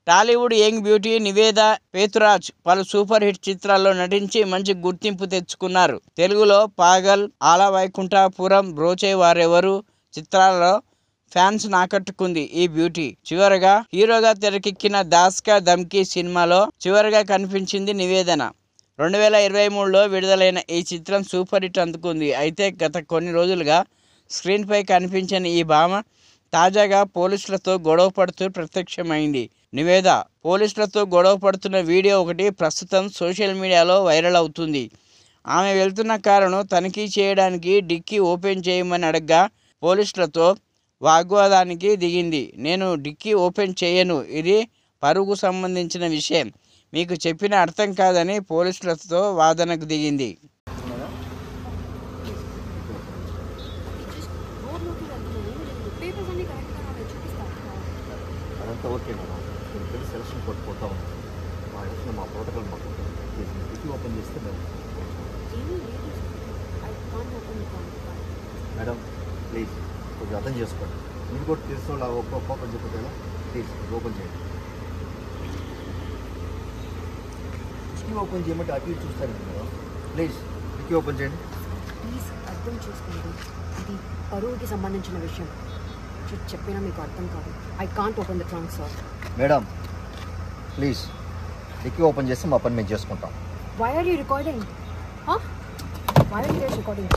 Tollywood young beauty Niveda Pethuraj పలు super hit చిత్రాల్లో నటించి మంచి గుర్తింపు తెచ్చుకున్నారు. తెలుగులో పాగల్, ఆల వైకుంఠపురం, బ్రోచే వారెవరు చిత్రాలలో ఫ్యాన్స్ ఆకట్టుకుంది ఈ బ్యూటీ. చివరగా హీరోగా తెరకెక్కిన దాస్ కా ధమ్కీ సినిమాలో చివరగా కనిపించింది నివేదన. 2023లో విడుదలైన ఈ చిత్రం సూపర్ హిట్ అందుకుంది. అయితే గత కొన్ని రోజులుగా స్క్రీన్ పై కనిపించని ఈ భామ తాజాగా పోలీసులతో గొడవ పడుతూ ప్రత్యక్షమైంది. నివేద పోలీసులతో గొడవ పడుతున్న వీడియో ఒకటి ప్రస్తుతం సోషల్ మీడియాలో వైరల్ అవుతుంది. ఆమె వెళ్తున్న కారును తనిఖీ చేయడానికి డిక్కీ ఓపెన్ చేయమని అడగ్గా పోలీసులతో వాగ్వాదానికి దిగింది. నేను డిక్కీ ఓపెన్ చేయను, ఇది పరువుకు సంబంధించిన విషయం, మీకు చెప్పిన అర్థం కాదని పోలీసులతో వాదనకు దిగింది. ఓకే మేడం, నేను సెలక్షన్ కొట్టుకుంటా ఉన్నాను. మా ఇంట్లో మా ప్రోటోకాల్ మాకు డిక్కీ ఓపెన్ చేస్తే మేడం ప్లీజ్ కొంచెం అర్థం చేసుకోండి. మీరు కూడా తెలుసుకోవాలి. ఓపెన్ చెప్పేలా ప్లీజ్ ఓపెన్ చేయండి. డిక్కీ ఓపెన్ చేయమంటే అటు ఇటు చూస్తాను మేడం. ప్లీజ్ డిక్కీ ఓపెన్ చేయండి. ప్లీజ్ అర్థం చేసుకోండి, ఇది పరువుకి సంబంధించిన విషయం. చెప్పినా మీకు అర్థం కాదు. I can't open the trunk sir. Madam please dicky open చేస్తే మా పని మేము చేసుకుంటాం. Why are you recording? Why are you guys recording?